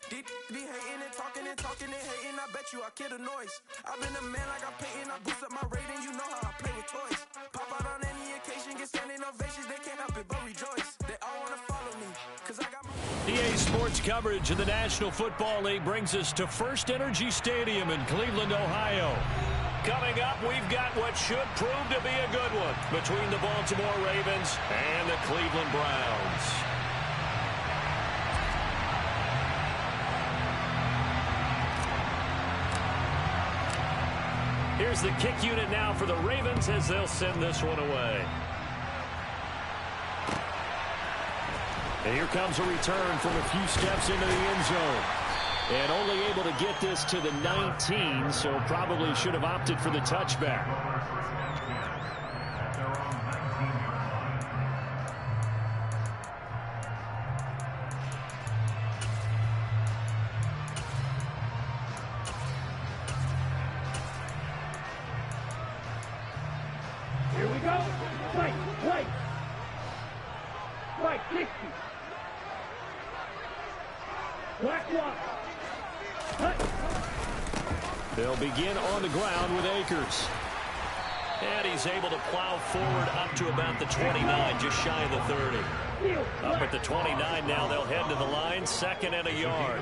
Be hating and talking and hating. I bet you I kill the noise. I've been a man like I'm Peyton. I boost up my rating. You know how I play with toys. Pop out on any occasion, get standing ovations. They can't help it but rejoice. They all wanna follow me, cause I got my... EA Sports coverage of the National Football League brings us to First Energy Stadium in Cleveland, Ohio. Coming up, we've got what should prove to be a good one between the Baltimore Ravens and the Cleveland Browns. Here's the kick unit now for the Ravens as they'll send this one away. And here comes a return from a few steps into the end zone. And only able to get this to the 19, so probably should have opted for the touchback. Here we go. Play. 60. Black block. They'll begin on the ground with Akers. And he's able to plow forward up to about the 29, just shy of the 30. Up at the 29 now, they'll head to the line, 2nd and a yard.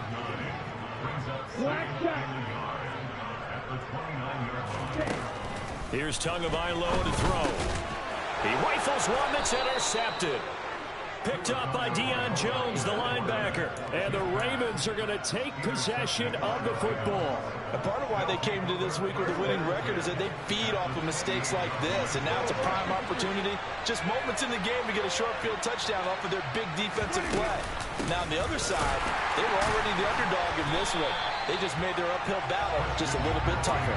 Here's Tagovailoa to throw. He rifles one that's intercepted. Picked up by Deion Jones, the linebacker. And the Ravens are going to take possession of the football. And part of why they came to this week with a winning record is that they feed off of mistakes like this. And now it's a prime opportunity, just moments in the game, to get a short field touchdown off of their big defensive play. Now on the other side, they were already the underdog in this one. They just made their uphill battle just a little bit tougher.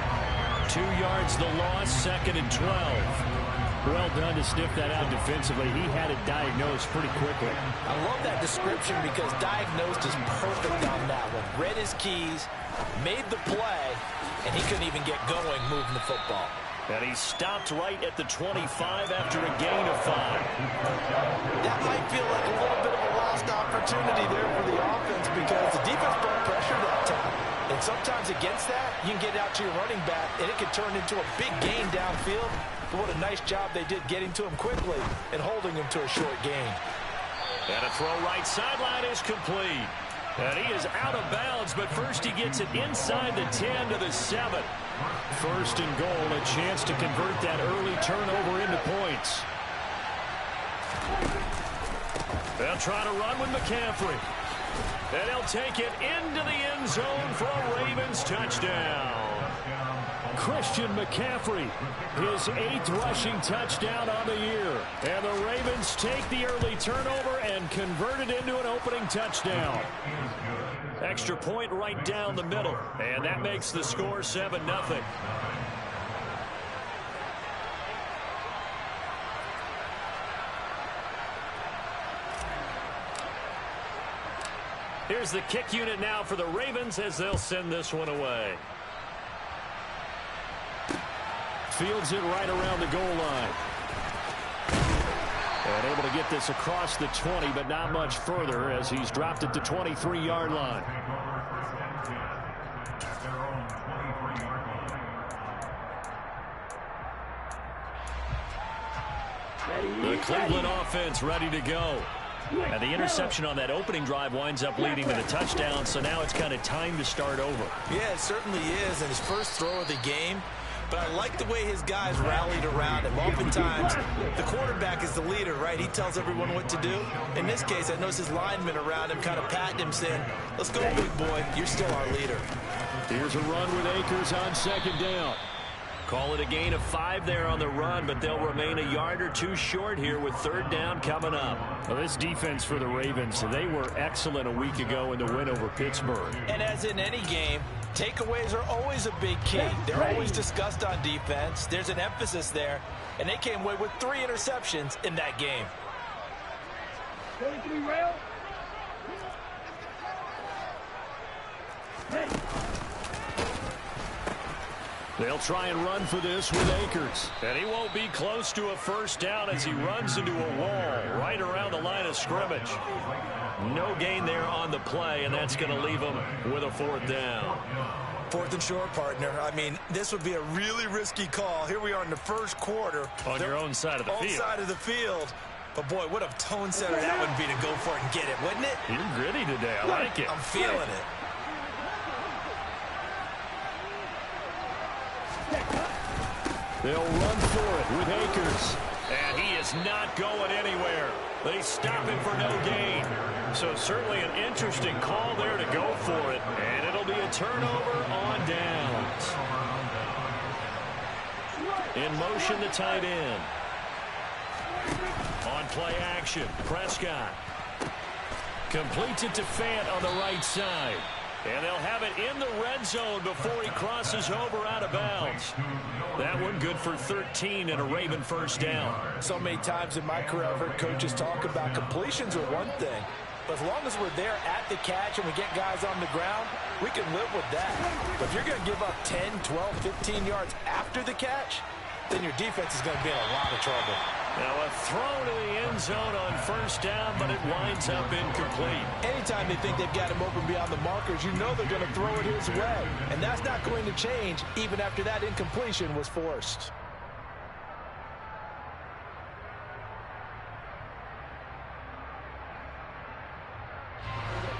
2 yards the loss, 2nd and 12. Well done to sniff that out defensively. He had it diagnosed pretty quickly. I love that description because diagnosed is perfect on that one. Read his keys, made the play, and he couldn't even get going moving the football. And he stopped right at the 25 after a gain of 5. That might feel like a little bit of a lost opportunity there for the offense because the defense brought pressure that time. And sometimes against that, you can get out to your running back, and it can turn into a big gain downfield. But what a nice job they did getting to him quickly and holding him to a short gain. And a throw right sideline is complete. And he is out of bounds, but first he gets it inside the 10 to the 7. 1st and goal, a chance to convert that early turnover into points. They'll try to run with McCaffrey. And he'll take it into the end zone for a Ravens touchdown. Christian McCaffrey, his 8th rushing touchdown on the year. And the Ravens take the early turnover and convert it into an opening touchdown. Extra point right down the middle. And that makes the score 7-0. Here's the kick unit now for the Ravens as they'll send this one away. Fields it right around the goal line. And able to get this across the 20, but not much further as he's dropped it to 23-yard line. The Cleveland offense ready to go. And the interception on that opening drive winds up leading to the touchdown, so now it's kind of time to start over. Yeah, it certainly is, and his first throw of the game. But I like the way his guys rallied around him. Oftentimes, the quarterback is the leader, right? He tells everyone what to do. In this case, I noticed his linemen around him kind of patting him, saying, let's go, big boy. You're still our leader. Here's a run with Akers on 2nd down. Call it a gain of 5 there on the run, but they'll remain a yard or 2 short here with 3rd down coming up. Well, this defense for the Ravens, they were excellent a week ago in the win over Pittsburgh. And as in any game, takeaways are always a big key. They're always discussed on defense. There's an emphasis there, and they came away with 3 interceptions in that game. 23 rail. Hey. They'll try and run for this with Akers. And he won't be close to a 1st down as he runs into a wall right around the line of scrimmage. No gain there on the play, and that's going to leave them with a 4th down. 4th and short, partner. I mean, this would be a really risky call. Here we are in the first quarter. On your own side of the field. Own side of the field. But, boy, what a tone setter that would be to go for it and get it, wouldn't it? You're gritty today. I like it. I'm feeling it. They'll run for it with Akers. And he is not going anywhere. They stop him for no gain. So certainly an interesting call there to go for it. And it'll be a turnover on downs. In motion, the tight end. On play action, Prescott. Completes it to Fant on the right side. And they'll have it in the red zone before he crosses over out of bounds. That one good for 13 and a Raven first down. So many times in my career I've heard coaches talk about completions are one thing. But as long as we're there at the catch and we get guys on the ground, we can live with that. But if you're going to give up 10, 12, 15 yards after the catch, then your defense is going to be in a lot of trouble. Now a throw to the end zone on first down, but it winds up incomplete. Anytime they think they've got him open beyond the markers, you know they're going to throw it his way. And that's not going to change even after that incompletion was forced.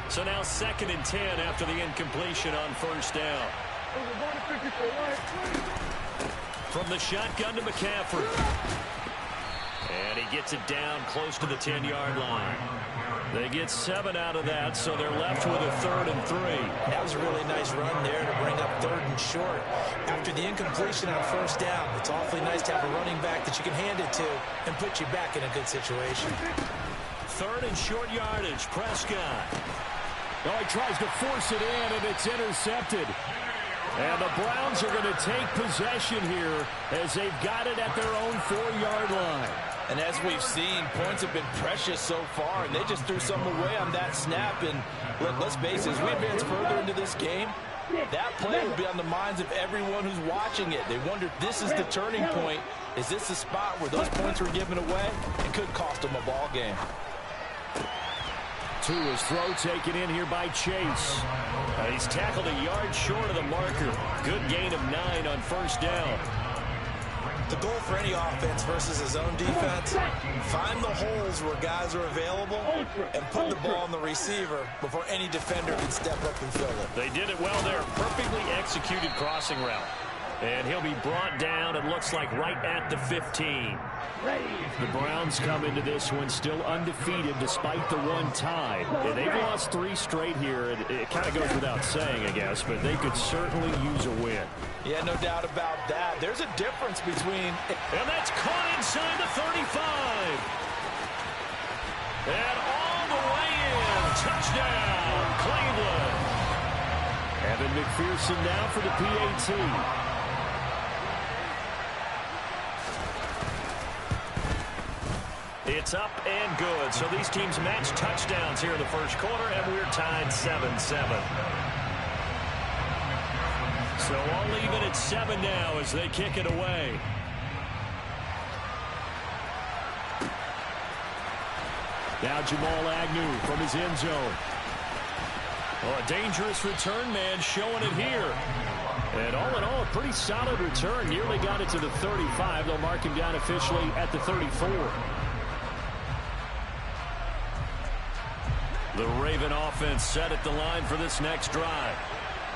So now 2nd and 10 after the incompletion on first down. From the shotgun to McCaffrey. And he gets it down close to the 10-yard line. They get 7 out of that, so they're left with a 3rd and 3. That was a really nice run there to bring up 3rd and short. After the incompletion on first down, it's awfully nice to have a running back that you can hand it to and put you back in a good situation. 3rd and short yardage, Prescott. Oh, he tries to force it in, and it's intercepted. And the Browns are going to take possession here as they've got it at their own 4-yard line. And as we've seen, points have been precious so far, and they just threw some away on that snap. And let's face it, as we advance further into this game, that play will be on the minds of everyone who's watching it. They wonder if this is the turning point. Is this the spot where those points were given away and could cost them a ball game? To his throw taken in here by Chase. He's tackled a yard short of the marker. Good gain of 9 on first down. The goal for any offense versus his own defense, find the holes where guys are available and put the ball on the receiver before any defender can step up and fill it. They did it well there. Perfectly executed crossing route. And he'll be brought down, it looks like, right at the 15. The Browns come into this one still undefeated despite the one tie. They've lost 3 straight here. It kind of goes without saying, I guess, but they could certainly use a win. Yeah, no doubt about that. There's a difference between... And that's caught inside the 35. And all the way in. Touchdown, Cleveland. Evan McPherson now for the PAT. It's up and good. So these teams match touchdowns here in the first quarter, and we're tied 7-7. So all even at 7 now as they kick it away. Now Jamal Agnew from his end zone. Well, a dangerous return man showing it here. And all in all, a pretty solid return. Nearly got it to the 35. They'll mark him down officially at the 34. The Raven offense set at the line for this next drive.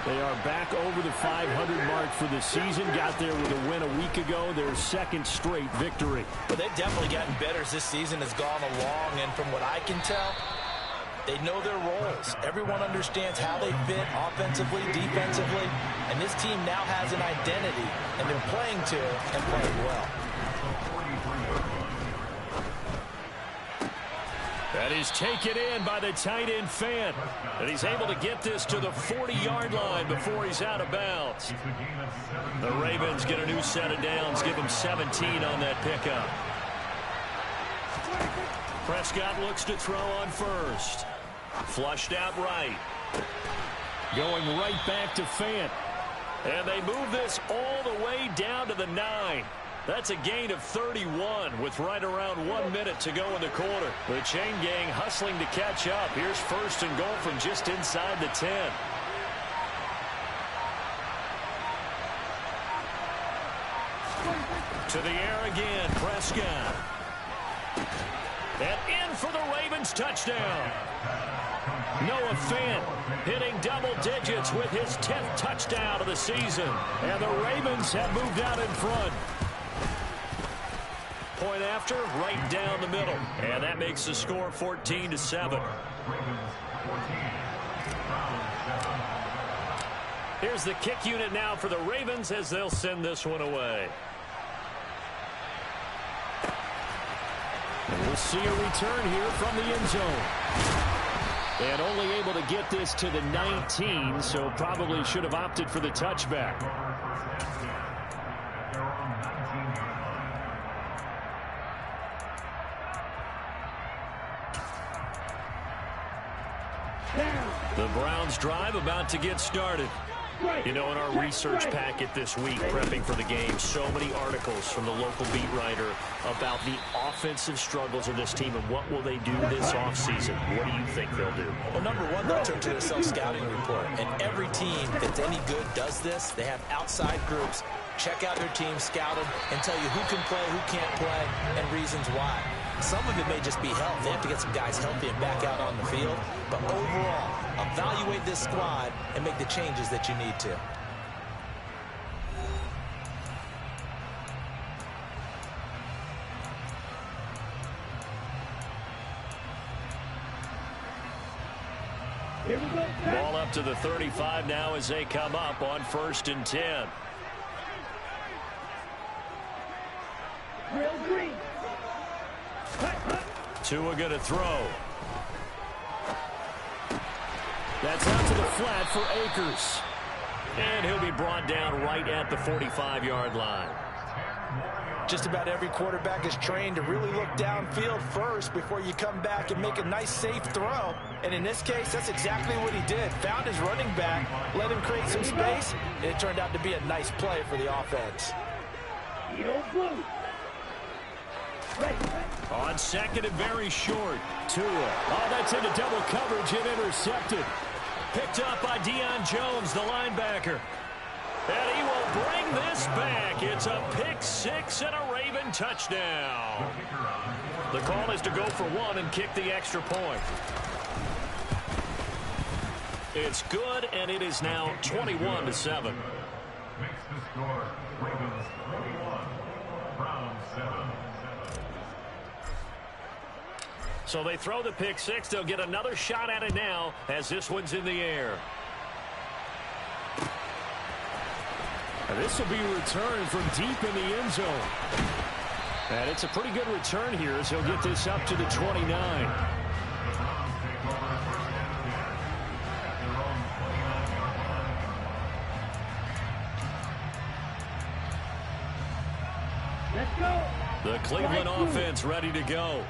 They are back over the 500 mark for the season. Got there with a win a week ago. Their 2nd straight victory. But they've definitely gotten better as this season has gone along. And from what I can tell, they know their roles. Everyone understands how they fit offensively, defensively. And this team now has an identity. And they're playing to it and playing well. That is taken in by the tight end Fant. And he's able to get this to the 40-yard line before he's out of bounds. The Ravens get a new set of downs, give him 17 on that pickup. Prescott looks to throw on first. Flushed out right. Going right back to Fant. And they move this all the way down to the 9. That's a gain of 31 with right around 1 minute to go in the quarter. The chain gang hustling to catch up. Here's first and goal from just inside the 10. To the air again, Prescott. And in for the Ravens touchdown. Noah Fant hitting double digits with his 10th touchdown of the season. And the Ravens have moved out in front. Point after, right down the middle. And that makes the score 14-7. Here's the kick unit now for the Ravens as they'll send this one away. And we'll see a return here from the end zone. And only able to get this to the 19, so probably should have opted for the touchback. The Browns drive about to get started. You know, in our research packet this week, prepping for the game, so many articles from the local beat writer about the offensive struggles of this team and what will they do this offseason. What do you think they'll do? Well, number one, they'll turn to a self-scouting report. And every team that's any good does this. They have outside groups. Check out their team, scout them, and tell you who can play, who can't play, and reasons why. Some of it may just be health. They have to get some guys healthy and back out on the field. But overall, evaluate this squad and make the changes that you need to. Here we go. Ball up to the 35 now as they come up on 1st and 10. Real green. Tua going to throw. That's out to the flat for Akers. And he'll be brought down right at the 45-yard line. Just about every quarterback is trained to really look downfield first before you come back and make a nice, safe throw. And in this case, that's exactly what he did. Found his running back, let him create some space, and it turned out to be a nice play for the offense. Blue. On second and very short. Tua. Oh, that's into double coverage and intercepted. Picked up by Deion Jones, the linebacker. And he will bring this back. It's a pick six and a Raven touchdown. The call is to go for one and kick the extra point. It's good, and it is now 21-7. Makes the score Ravens 21, Browns 7. So they throw the pick six. They'll get another shot at it now as this one's in the air. And this will be returned from deep in the end zone. And it's a pretty good return here as he'll get this up to the 29. Let's go. The Cleveland offense ready to go.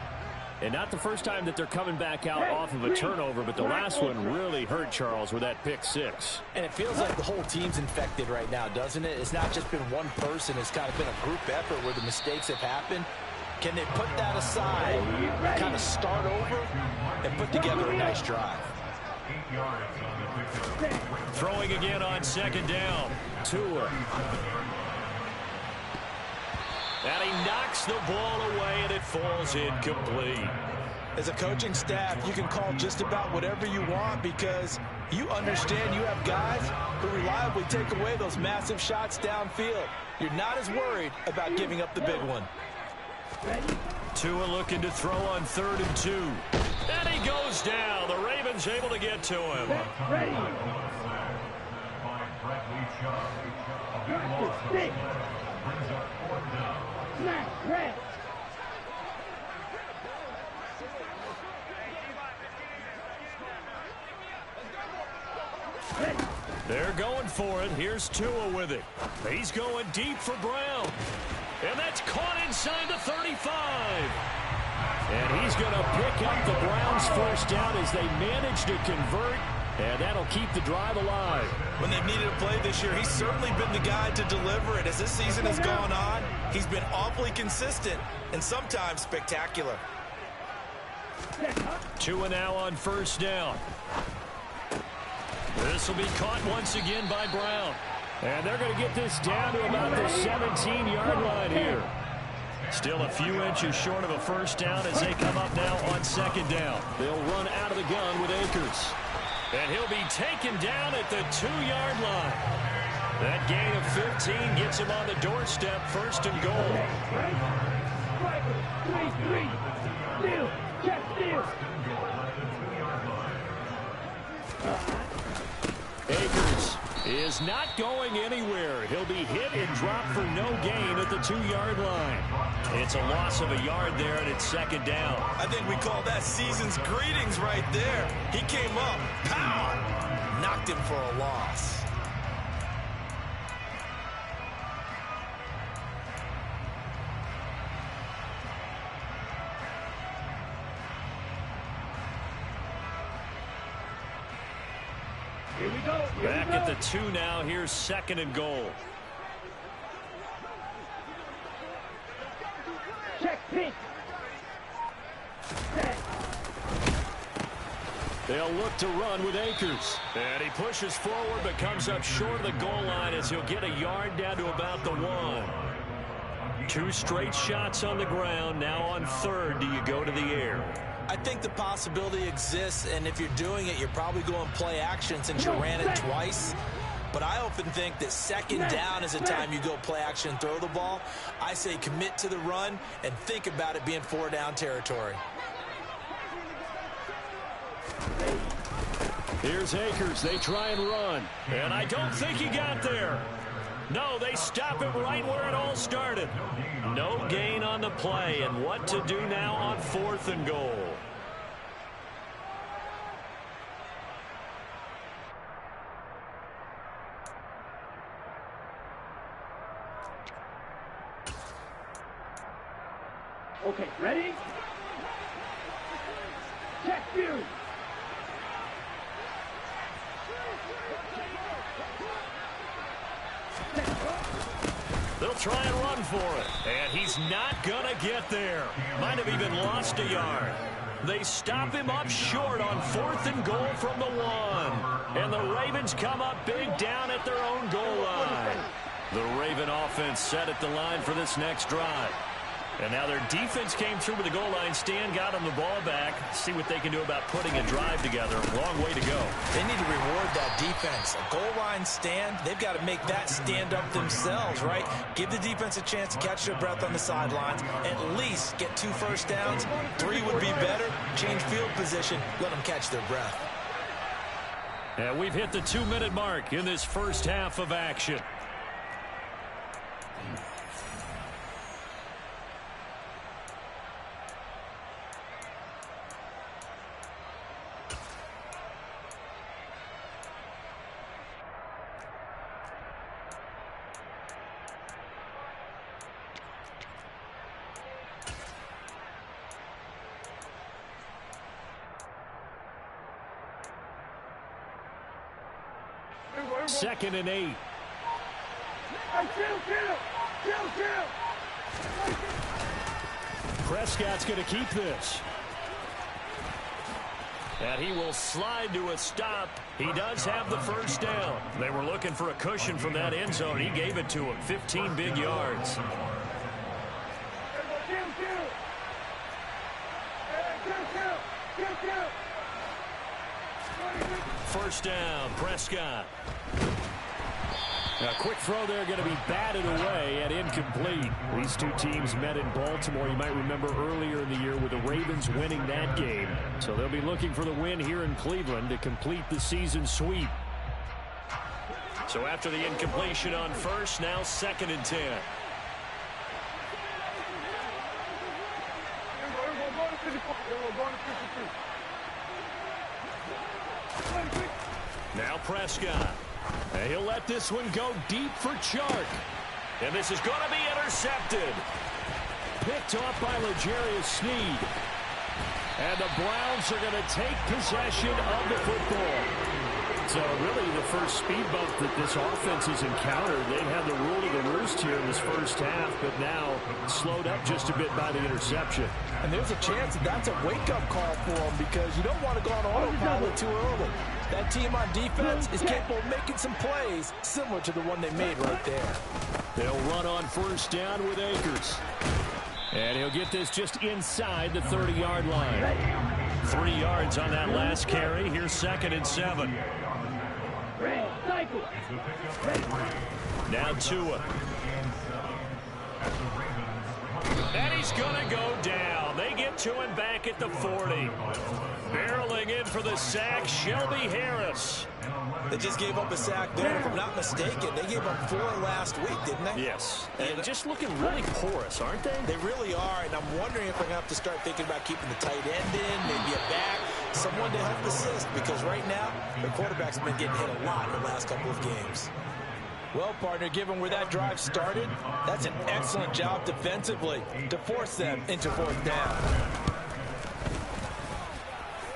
And not the first time that they're coming back out off of a turnover, but the last one really hurt Charles with that pick six. And it feels like the whole team's infected right now, doesn't it? It's not just been one person. It's kind of been a group effort where the mistakes have happened. Can they put that aside, kind of start over, and put together a nice drive? Throwing again on second down. Tua. And he knocks the ball away, and it falls incomplete. As a coaching staff, you can call just about whatever you want because you understand you have guys who reliably take away those massive shots downfield. You're not as worried about giving up the big one. Tua looking to throw on 3rd and 2. And he goes down. The Ravens able to get to him. Ready. Stick. Smack. Red. They're going for it. Here's Tua with it. He's going deep for Brown. And that's caught inside the 35. And he's going to pick up the Browns' first down as they manage to convert. And that'll keep the drive alive. When they've needed a play this year, he's certainly been the guy to deliver it. As this season has gone on, He's been awfully consistent and sometimes spectacular. 2 and now on first down. This will be caught once again by Brown. And they're going to get this down to about the 17-yard line here. Still a few inches short of a first down as they come up now on second down. They'll run out of the gun with Akers. And he'll be taken down at the 2-yard line. That gain of 15 gets him on the doorstep, first and goal. Akers is not going anywhere. He'll be hit and dropped for no gain at the 2-yard line. It's a loss of a yard there, and it's second down. I think we call that season's greetings right there. He came up, pow, knocked him for a loss. Here we go. Back at the 2 now. Here's second and goal. Check pitch. Set. They'll look to run with Akers. And he pushes forward but comes up short of the goal line as he'll get a yard down to about the 1. 2 straight shots on the ground. Now on third, do you go to the air? I think the possibility exists, and if you're doing it, you're probably going play action since you ran it twice. But I often think that second down is a time you go play action and throw the ball. I say commit to the run and think about it being 4-down territory. Here's Akers. They try and run. And I don't think he got there. No, they stop him right where it all started. No gain on the play, and what to do now on fourth and goal. Okay, ready? Check view. They'll try and run for it. And he's not going to get there. Might have even lost a yard. They stop him up short on fourth and goal from the 1. And the Ravens come up big down at their own goal line. The Raven offense set at the line for this next drive. And now their defense came through with the goal line stand, got them the ball back. See what they can do about putting a drive together. Long way to go. They need to reward that defense. A goal line stand, they've got to make that stand up themselves, right? Give the defense a chance to catch their breath on the sidelines. At least get 2 first downs. 3 would be better. Change field position. Let them catch their breath. And we've hit the 2-minute mark in this first half of action. Second and 8. Prescott's going to keep this. And he will slide to a stop. He does have the first down. They were looking for a cushion from that end zone. He gave it to him. 15 big yards. First down, Prescott. A quick throw there going to be batted away and incomplete. These two teams met in Baltimore. You might remember earlier in the year with the Ravens winning that game. So they'll be looking for the win here in Cleveland to complete the season sweep. So after the incompletion on first, now second and 10. Now Prescott. And he'll let this one go deep for Chark. And this is going to be intercepted. Picked off by L'Jarius Sneed. And the Browns are going to take possession of the football. It's really the first speed bump that this offense has encountered. They've had the rule of the roost here in this first half, but now slowed up just a bit by the interception. And there's a chance that that's a wake-up call for them because you don't want to go on autopilot too early. That team on defense is capable of making some plays similar to the one they made right there. They'll run on first down with Akers. And he'll get this just inside the 30-yard line. 3 yards on that last carry. Here's 2nd and 7. Now Tua. And he's going to go down. They get to him back at the 40. Barreling in for the sack, Shelby Harris. They just gave up a sack there. If I'm not mistaken, they gave up 4 last week, didn't they? Yes. And just looking really porous, aren't they? They really are, and I'm wondering if they're going to have to start thinking about keeping the tight end in, maybe a back, someone to help assist, because right now, their quarterback's been getting hit a lot in the last couple of games. Well, partner, given where that drive started, that's an excellent job defensively to force them into 4th down.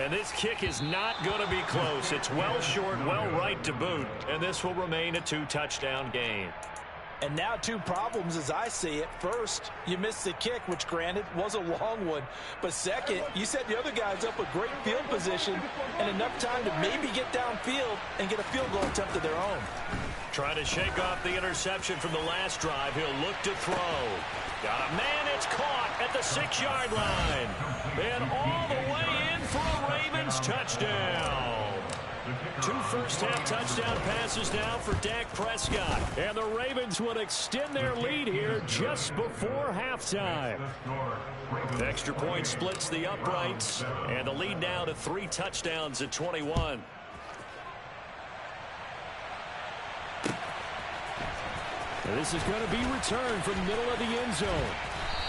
And this kick is not going to be close. It's well short, well right to boot. And this will remain a 2-touchdown game. And now 2 problems as I see it. First, you missed the kick, which granted was a long one. But second, you set the other guys up a great field position and enough time to maybe get downfield and get a field goal attempt of their own. Trying to shake off the interception from the last drive. He'll look to throw. Got a man. It's caught at the 6-yard line. And all the way in for a Ravens touchdown. 2 first-half touchdown passes now for Dak Prescott. And the Ravens would extend their lead here just before halftime. Extra point splits the uprights. And the lead now to 3 touchdowns at 21. And this is going to be returned from the middle of the end zone.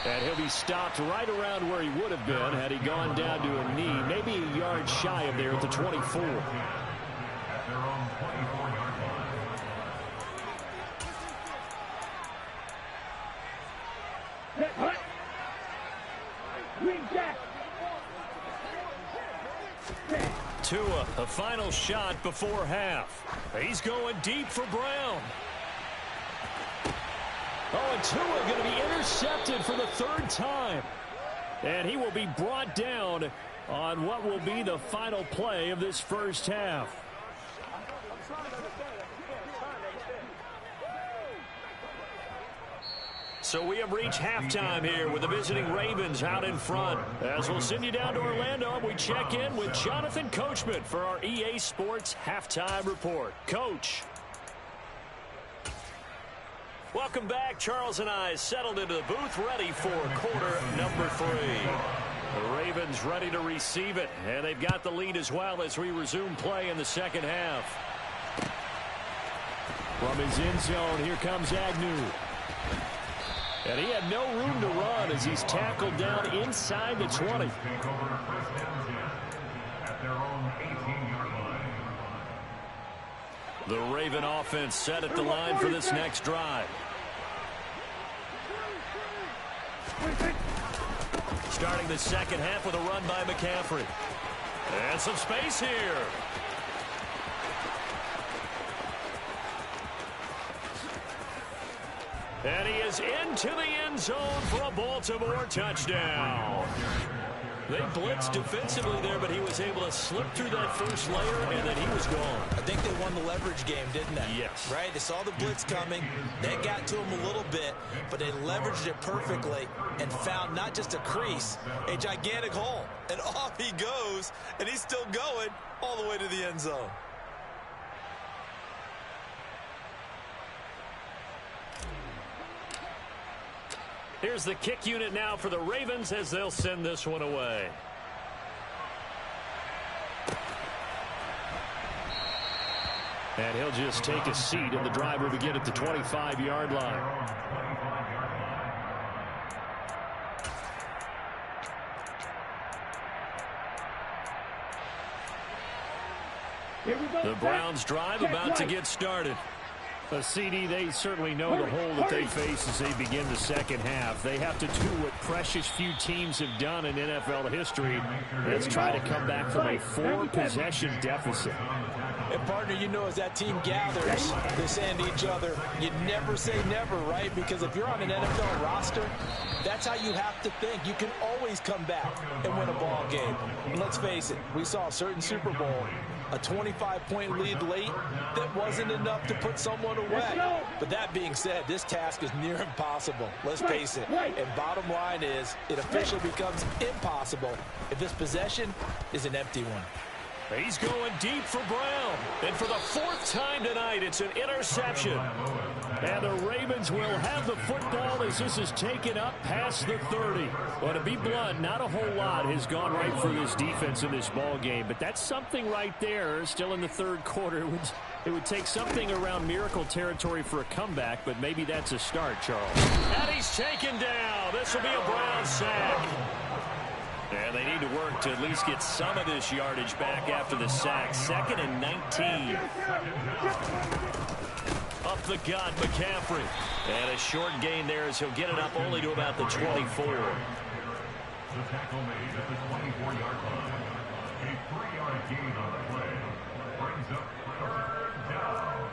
And he'll be stopped right around where he would have been had he gone down to a knee, maybe a yard shy of there at the 24. Tua, a final shot before half. He's going deep for Brown. Oh, and Tua going to be intercepted for the 3rd time. And he will be brought down on what will be the final play of this first half. So we have reached halftime here with the visiting Ravens out in front. As we'll send you down to Orlando, we check in with Jonathan Coachman for our EA Sports Halftime Report. Coach. Welcome back. Charles and I settled into the booth, ready for quarter number 3. The Ravens ready to receive it, and they've got the lead as well as we resume play in the second half. From his end zone, here comes Agnew. And he had no room to run as he's tackled down inside the 20. The Raven offense set at the line for this next drive. Starting the second half with a run by McCaffrey. And some space here. And he is into the end zone for a Baltimore touchdown. They blitzed defensively there, but he was able to slip through that first layer, and then he was gone. I think they won the leverage game, didn't they? Yes. Right? They saw the blitz coming. They got to him a little bit, but they leveraged it perfectly and found not just a crease, a gigantic hole. And off he goes, and he's still going all the way to the end zone. Here's the kick unit now for the Ravens as they'll send this one away. And he'll just take a seat, and the drive will begin at the 25-yard line. The Browns drive about to get started. CD, they certainly know the hole that they face as they begin the second half. They have to do what precious few teams have done in NFL history. Let's try to come back from a 4-possession deficit. And, partner, you know as that team gathers, they're saying to each other, you never say never, right? Because if you're on an NFL roster, that's how you have to think. You can always come back and win a ball game. And let's face it, we saw a certain Super Bowl, a 25-point lead late that wasn't enough to put someone away. But that being said, this task is near impossible. Let's face it. And bottom line is, it officially becomes impossible if this possession is an empty one. He's going deep for Brown. And for the fourth time tonight, it's an interception. And the Ravens will have the football as this is taken up past the 30. Well, to be blunt, not a whole lot has gone right for this defense in this ball game. But that's something right there. Still in the third quarter. It would take something around miracle territory for a comeback, but maybe that's a start, Charles. And he's taken down. This will be a Brown sack. And they need to work to at least get some of this yardage back after the sack. 2nd and 19. Up the gut, McCaffrey. And a short gain there as he'll get it up only to about the 24. The tackle made at the 24-yard line. A 3-yard gain on the play. Brings up 3rd down.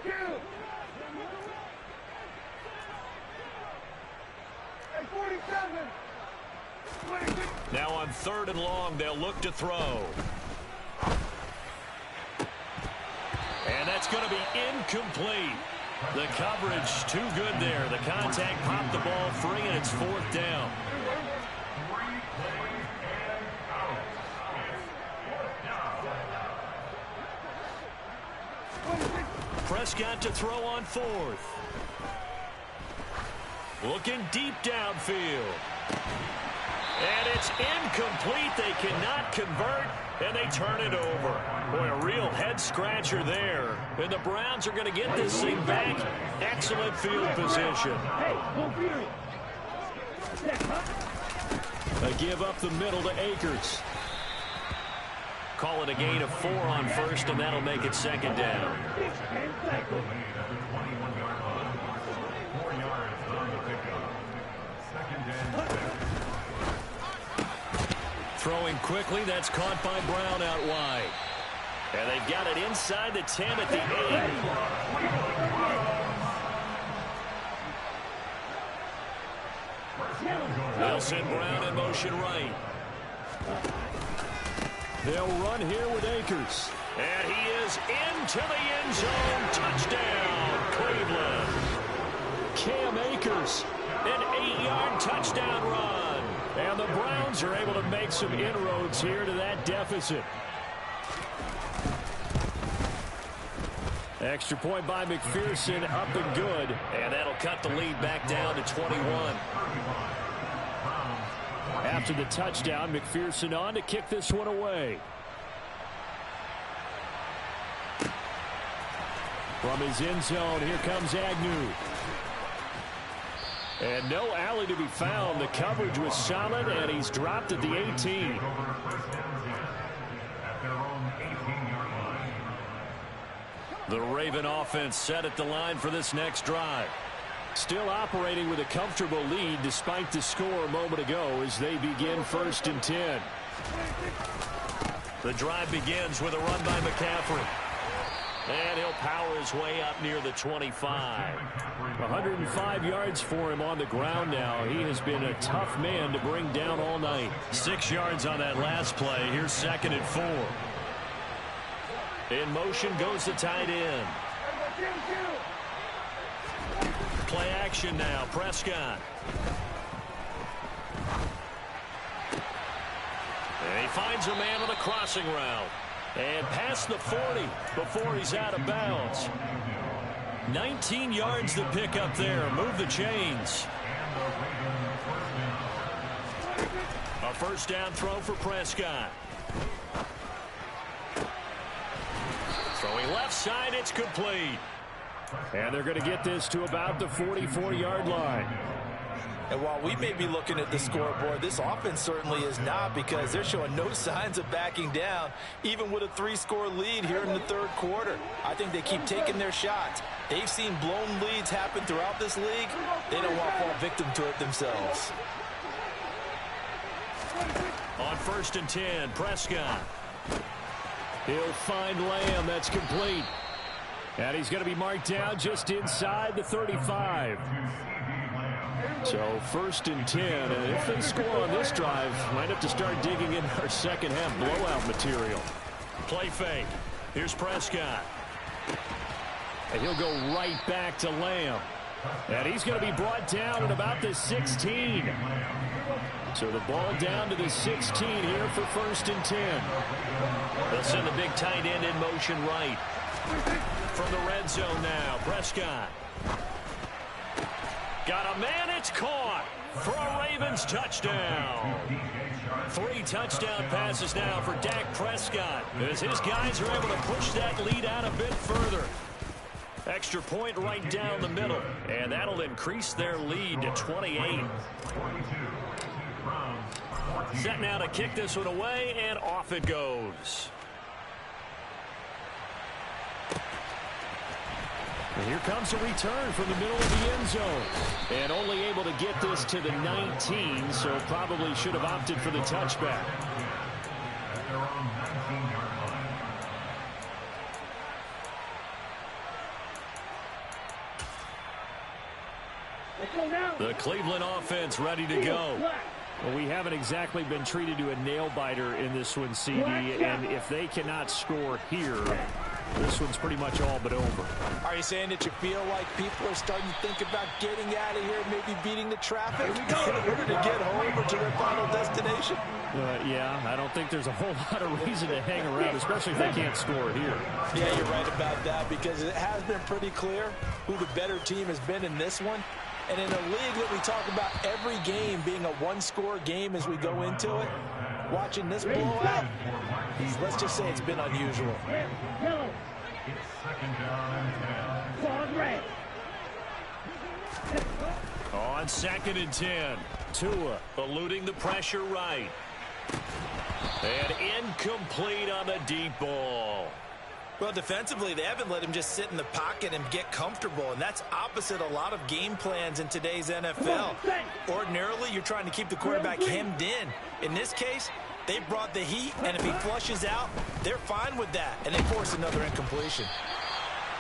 Kill. Hey, 47. 26. Now on 3rd and long, they'll look to throw. And that's going to be incomplete. The coverage too good there. The contact popped the ball free, and it's 4th down. 3 plays and out. It's 4th down. Prescott to throw on 4th. Looking deep downfield. And it's incomplete. They cannot convert, and they turn it over. Boy, a real head-scratcher there. And the Browns are going to get this thing back. Excellent field position. Hey, no fury. They give up the middle to Akers. Call it a gain of 4 on 1st, and that'll make it 2nd down. Tackle made at the 21-yard line. 4 yards on the pickup. 2nd and 6. Throwing quickly, that's caught by Brown out wide. And they've got it inside the 10 at the 8. They'll send Brown in motion right. They'll run here with Akers. And he is into the end zone. Touchdown, Cleveland. Cam Akers, an 8-yard touchdown run. And the Browns are able to make some inroads here to that deficit. Extra point by McPherson, up and good. And that'll cut the lead back down to 21. After the touchdown, McPherson on to kick this one away. From his end zone, here comes Agnew. And no alley to be found. The coverage was solid, and he's dropped at the 18. The Raven offense set at the line for this next drive. Still operating with a comfortable lead despite the score a moment ago as they begin 1st and 10. The drive begins with a run by McCaffrey. And he'll power his way up near the 25. 105 yards for him on the ground now. He has been a tough man to bring down all night. 6 yards on that last play. Here's 2nd and 4. In motion goes the tight end. Play action now. Prescott. And he finds a man on the crossing route. And past the 40 before he's out of bounds. 19 yards to pick up there. Move the chains. A 1st down throw for Prescott. Throwing left side, it's complete. And they're going to get this to about the 44-yard line. And while we may be looking at the scoreboard, this offense certainly is not, because they're showing no signs of backing down, even with a 3-score lead here in the 3rd quarter. I think they keep taking their shots. They've seen blown leads happen throughout this league. They don't want to fall victim to it themselves. On 1st and 10, Prescott. He'll find Lamb. That's complete. And he's going to be marked down just inside the 35. So 1st and 10, and if they score on this drive, might have to start digging in our second half blowout material. Play fake. Here's Prescott. And he'll go right back to Lamb. And he's going to be brought down at about the 16. So the ball down to the 16 here for 1st and 10. They'll send the big tight end in motion right. From the red zone now, Prescott. Got a man, it's caught for a Ravens touchdown. 3 touchdown passes now for Dak Prescott as his guys are able to push that lead out a bit further. Extra point right down the middle, and that'll increase their lead to 28. Set now to kick this one away, and off it goes. And here comes a return from the middle of the end zone. And only able to get this to the 19, so probably should have opted for the touchback. The Cleveland offense ready to go. Well, we haven't exactly been treated to a nail-biter in this one, CD, and if they cannot score here, this one's pretty much all but over. Are you saying that you feel like people are starting to think about getting out of here, maybe beating the traffic in order to get home or to their final destination? Yeah, I don't think there's a whole lot of reason to hang around, especially if they can't score here. Yeah, you're right about that, because it has been pretty clear who the better team has been in this one. And in a league that we talk about every game being a one-score game as we go into it, watching this blowout, let's just say it's been unusual. On 2nd and 10, Tua eluding the pressure right. And incomplete on the deep ball. Well, defensively, they haven't let him just sit in the pocket and get comfortable, and that's opposite a lot of game plans in today's NFL. Ordinarily, you're trying to keep the quarterback hemmed in. In this case, they brought the heat, and if he flushes out, they're fine with that, and they force another incompletion.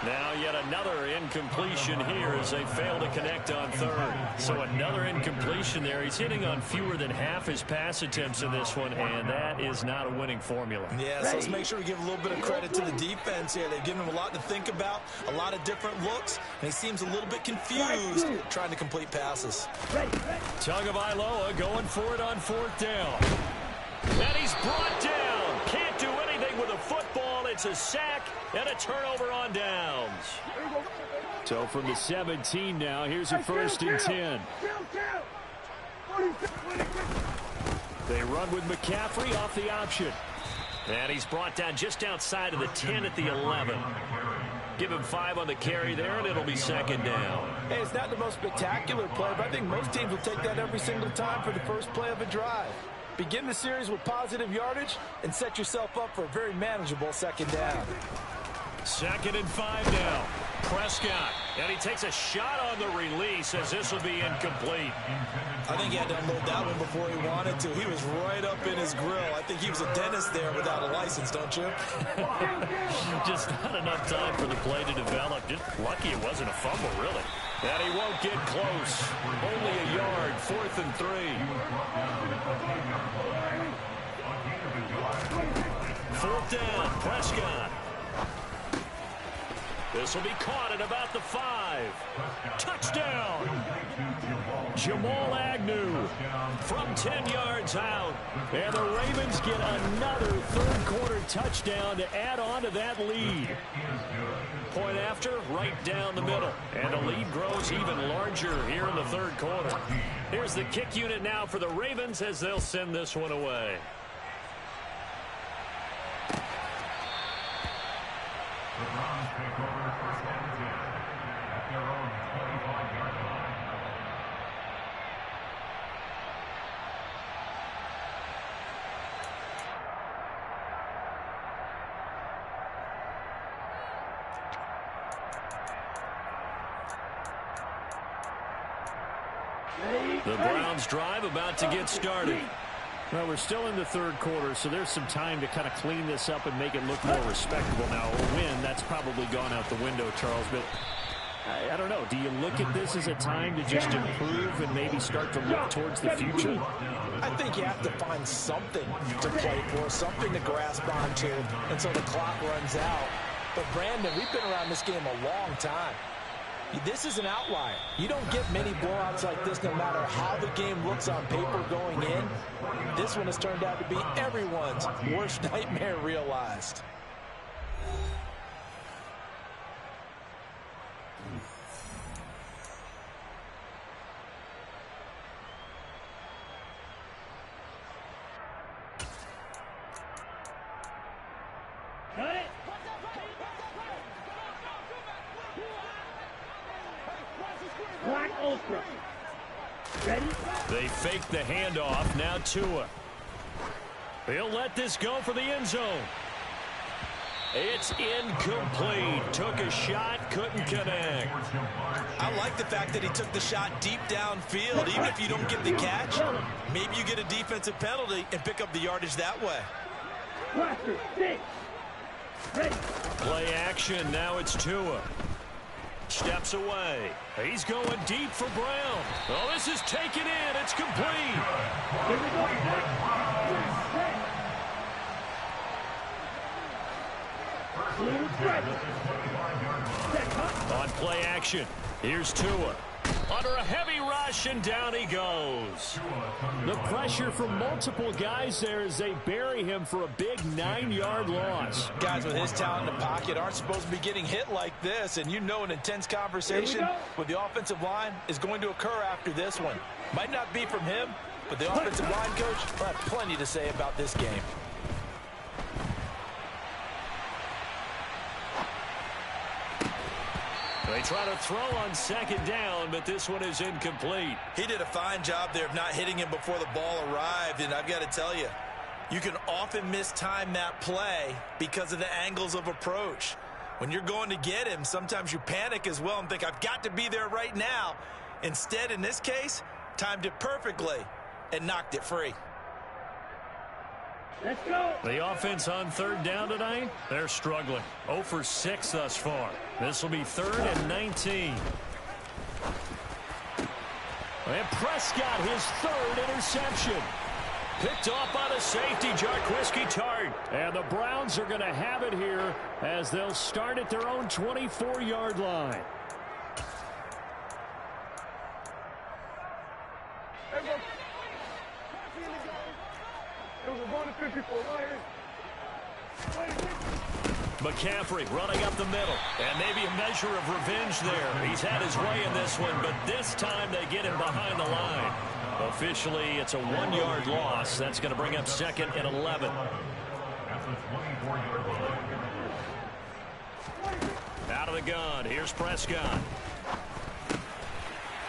Now yet another incompletion here as they fail to connect on 3rd. So another incompletion there. He's hitting on fewer than half his pass attempts in this one, and that is not a winning formula. Yeah, so let's make sure we give a little bit of credit to the defense here. They've given him a lot to think about, a lot of different looks, and he seems a little bit confused trying to complete passes. Tagovailoa going for it on 4th down. And he's brought down. Can't do anything with a football. It's a sack and a turnover on downs. So from the 17 now, here's a 1st and 10. They run with McCaffrey off the option. And he's brought down just outside of the 10 at the 11. Give him 5 on the carry there, and it'll be 2nd down. Hey, it's not the most spectacular play, but I think most teams will take that every single time for the first play of a drive. Begin the series with positive yardage and set yourself up for a very manageable 2nd down. 2nd and 5 now. Prescott, and he takes a shot on the release as this will be incomplete. I think he had to unload that one before he wanted to. He was right up in his grill. I think he was a dentist there without a license, don't you? Just not enough time for the play to develop. Just lucky it wasn't a fumble, really. And he won't get close. Only a yard, 4th and 3. 4th down, Prescott. This will be caught at about the 5. Touchdown! Jamal Agnew from 10 yards out. And the Ravens get another 3rd quarter touchdown to add on to that lead. Point after, right down the middle. And the lead grows even larger here in the 3rd quarter. Here's the kick unit now for the Ravens as they'll send this one away. The Browns take over 1st and 10 at their own 25-yard line. The Browns drive about to get started. Well, we're still in the third quarter, so there's some time to kind of clean this up and make it look more respectable. Now, a win, that's probably gone out the window, Charles, but I don't know. Do you look at this as a time to just improve and maybe start to look towards the future? I think you have to find something to play for, something to grasp onto until the clock runs out. But, Brandon, we've been around this game a long time. This is an outlier. You don't get many blowouts like this no matter how the game looks on paper going in. This one has turned out to be everyone's worst nightmare realized. Got it. Black Ultra. Ready? They fake the handoff. Now Tua. He'll let this go for the end zone. It's incomplete. Took a shot, couldn't connect. I like the fact that he took the shot deep downfield. Even if you don't get the catch, maybe you get a defensive penalty and pick up the yardage that way. Blaster, 6. Ready. Play action. Now it's Tua. Steps away. He's going deep for Brown. Oh, this is taken in. It's complete. Here we go. Blue strike. On play action, here's Tua. Under a heavy rush, and down he goes. The pressure from multiple guys there as they bury him for a big 9-yard loss. Guys with his talent in the pocket aren't supposed to be getting hit like this, and you know an intense conversation with the offensive line is going to occur after this one. Might not be from him, but the offensive line coach will have plenty to say about this game. They try to throw on second down, but this one is incomplete. He did a fine job there of not hitting him before the ball arrived, and I've got to tell you, you can often mistime that play because of the angles of approach. When you're going to get him, sometimes you panic as well and think, I've got to be there right now. Instead, in this case, timed it perfectly and knocked it free. Let's go. The offense on third down tonight, they're struggling. 0 for 6 thus far. This will be 3rd and 19. And Prescott, his 3rd interception. Picked off by the safety, Jarquiski Tart. And the Browns are going to have it here as they'll start at their own 24-yard line. McCaffrey running up the middle, and maybe a measure of revenge there. He's had his way in this one, but this time they get him behind the line. Officially, it's a 1-yard loss. That's going to bring up 2nd and 11. Out of the gun, here's Prescott.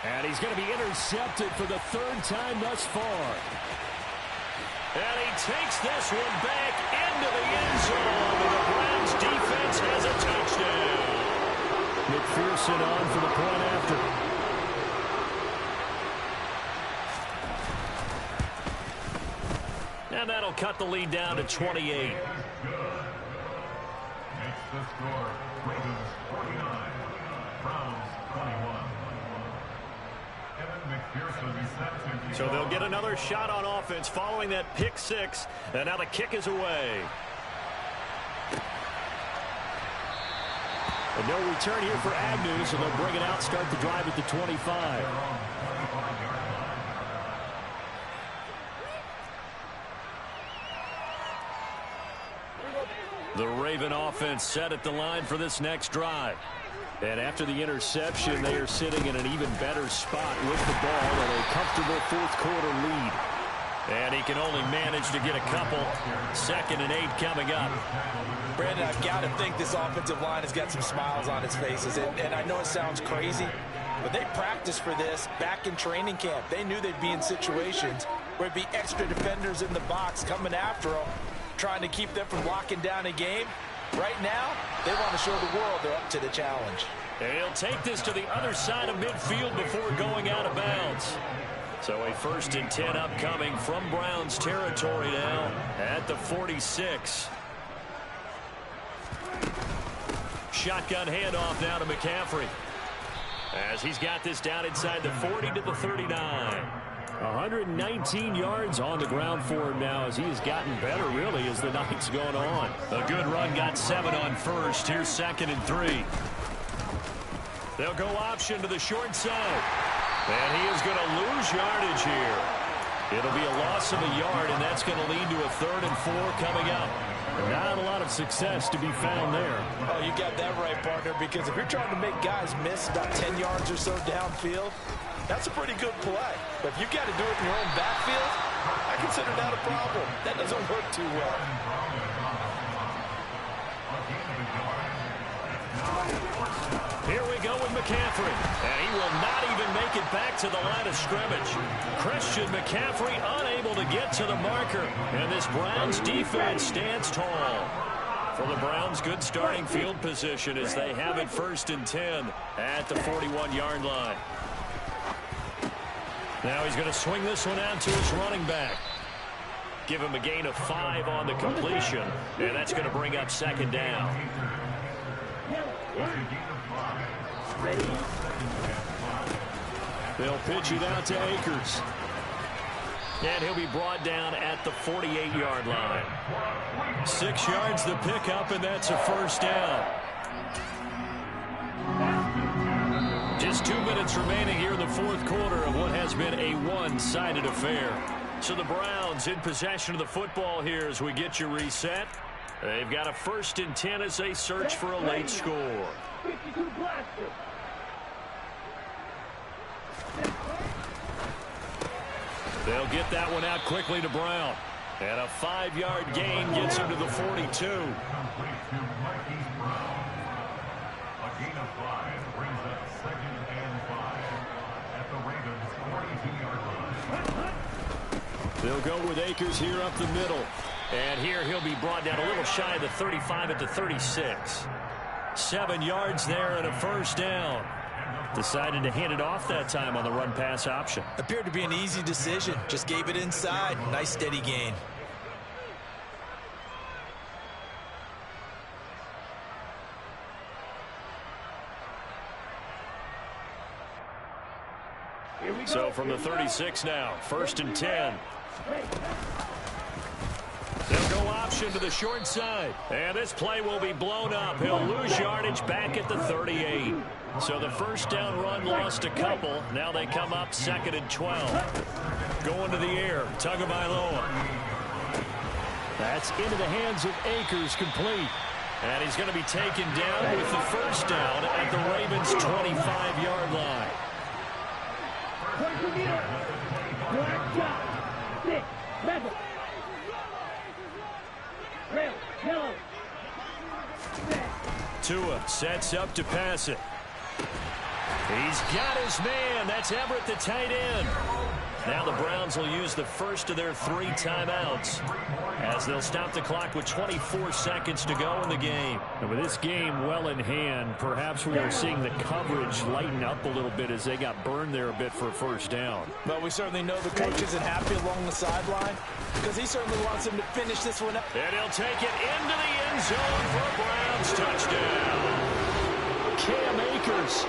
And he's going to be intercepted for the 3rd time thus far. And he takes this one back into the end zone. And the Browns defense has a touchdown. McPherson on for the point after. And that'll cut the lead down to 28. Makes the score Ravens 49, Browns 21. So they'll get another shot on offense following that pick 6. And now the kick is away. And no return here for Agnew, so they'll bring it out, start the drive at the 25. The Raven offense set at the line for this next drive. And after the interception, they are sitting in an even better spot with the ball and a comfortable 4th quarter lead. And he can only manage to get a couple. 2nd and 8 coming up. Brandon, I've got to think this offensive line has got some smiles on its faces. And I know it sounds crazy, but they practiced for this back in training camp. They knew they'd be in situations where it'd be extra defenders in the box coming after them, trying to keep them from locking down a game. Right now, they want to show the world they're up to the challenge. And he'll take this to the other side of midfield before going out of bounds. So a 1st and 10 upcoming from Browns territory now at the 46. Shotgun handoff now to McCaffrey, as he's got this down inside the 40 to the 39. 119 yards on the ground for him now, as he has gotten better, really, as the night's gone on. A good run, got 7 on first. Here's 2nd and 3. They'll go option to the short side. And he is going to lose yardage here. It'll be a loss of a yard, and that's going to lead to a 3rd and 4 coming up. Not a lot of success to be found there. Oh, you got that right, partner, because if you're trying to make guys miss about 10 yards or so downfield, that's a pretty good play. But if you've got to do it in your own backfield, I consider that a problem. That doesn't work too well. Here we go with McCaffrey, and he will not even make it back to the line of scrimmage. Christian McCaffrey unable to get to the marker, and this Browns defense stands tall. For the Browns, good starting field position as they have it 1st and 10 at the 41-yard line. Now he's going to swing this one out to his running back. Give him a gain of 5 on the completion, and that's going to bring up 2nd down. They'll pitch it out to Akers. And he'll be brought down at the 48-yard line. 6 yards the pickup, and that's a 1st down. Just 2 minutes remaining here in the 4th quarter of what has been a one-sided affair. So the Browns in possession of the football here as we get you reset. They've got a 1st and 10 as they search for a late score. 52 blaster. They'll get that one out quickly to Brown. And a 5-yard gain gets him to the 42. Complete to Marquise Brown. A gain of 5 brings up 2nd and 5 at the Ravens' 42-yard line. They'll go with Akers here up the middle. And here he'll be brought down a little shy of the 35 at the 36. 7 yards there and a 1st down. Decided to hand it off that time on the run-pass option. Appeared to be an easy decision. Just gave it inside. Nice steady gain. So from the 36 now, 1st and 10. They'll go option to the short side. And this play will be blown up. He'll lose yardage back at the 38. So the 1st down run lost a couple. Now they come up 2nd and 12. Going to the air, Tagovailoa. That's into the hands of Akers, complete. And he's going to be taken down with the 1st down at the Ravens' 25-yard line. Black dot. 6. Rebel. Rail. Yellow. Tua sets up to pass it. He's got his man. That's Everett, the tight end. Now the Browns will use the 1st of their 3 timeouts as they'll stop the clock with 24 seconds to go in the game. And with this game well in hand, perhaps we are seeing the coverage lighten up a little bit as they got burned there a bit for a 1st down. But we certainly know the coach isn't happy along the sideline because he certainly wants him to finish this one up. And he'll take it into the end zone for a Browns touchdown. Cam Akers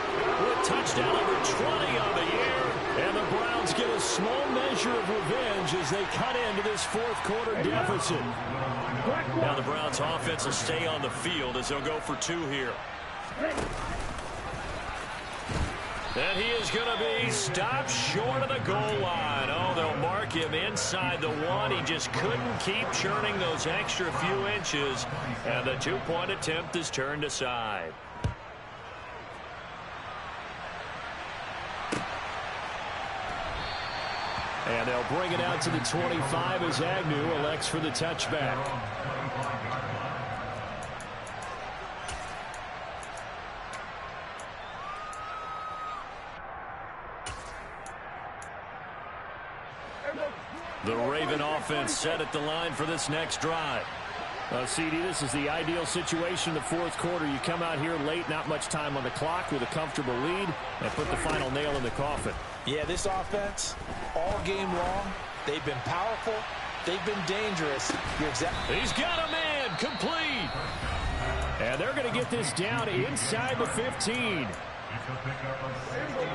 with touchdown number 20 on the year. And the Browns get a small measure of revenge as they cut into this 4th quarter deficit. Now the Browns offense will stay on the field as they'll go for 2 here. And he is going to be stopped short of the goal line. Oh, they'll mark him inside the 1. He just couldn't keep churning those extra few inches. And the 2-point attempt is turned aside. And they'll bring it out to the 25 as Agnew elects for the touchback. The Raven offense set at the line for this next drive. CD, this is the ideal situation in the 4th quarter. You come out here late, not much time on the clock with a comfortable lead, and put the final nail in the coffin. Yeah, this offense, all game long, they've been powerful, they've been dangerous. He's got a man, complete. And they're going to get this down inside the 15.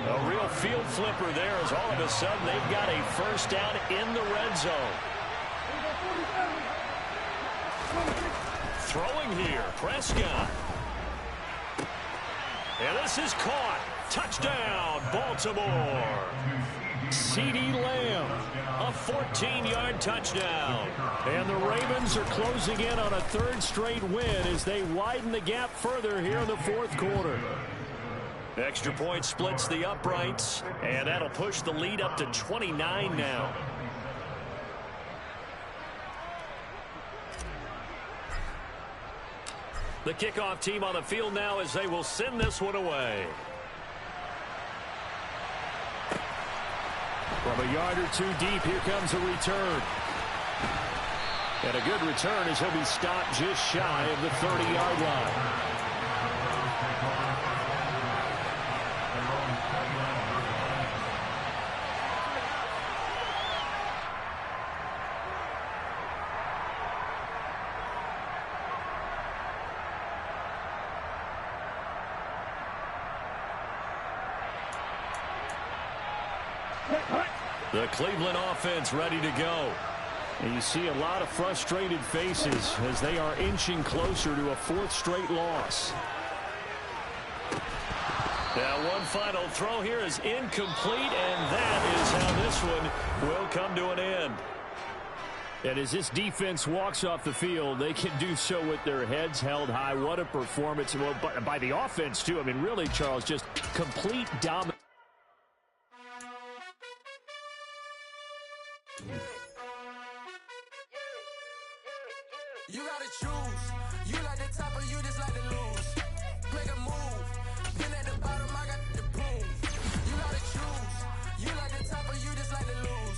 A real field flipper there as all of a sudden they've got a first down in the red zone. Throwing here, Prescott. And this is caught. Touchdown, Baltimore. CeeDee Lamb, a 14-yard touchdown. And the Ravens are closing in on a third straight win as they widen the gap further here in the fourth quarter. Extra point splits the uprights, and that'll push the lead up to 29 now. The kickoff team on the field now as they will send this one away. From a yard or two deep, here comes a return. And a good return as he'll be stopped just shy of the 30-yard line. The Cleveland offense ready to go. And you see a lot of frustrated faces as they are inching closer to a fourth straight loss. Now one final throw here is incomplete, and that is how this one will come to an end. And as this defense walks off the field, they can do so with their heads held high. What a performance. Well, by the offense, too. I mean, really, Charles, just complete dominance. You gotta choose. You like the top or you just like to lose. Make a move. Been at the bottom, I got the boom. You gotta choose. You like the top or you just like to lose.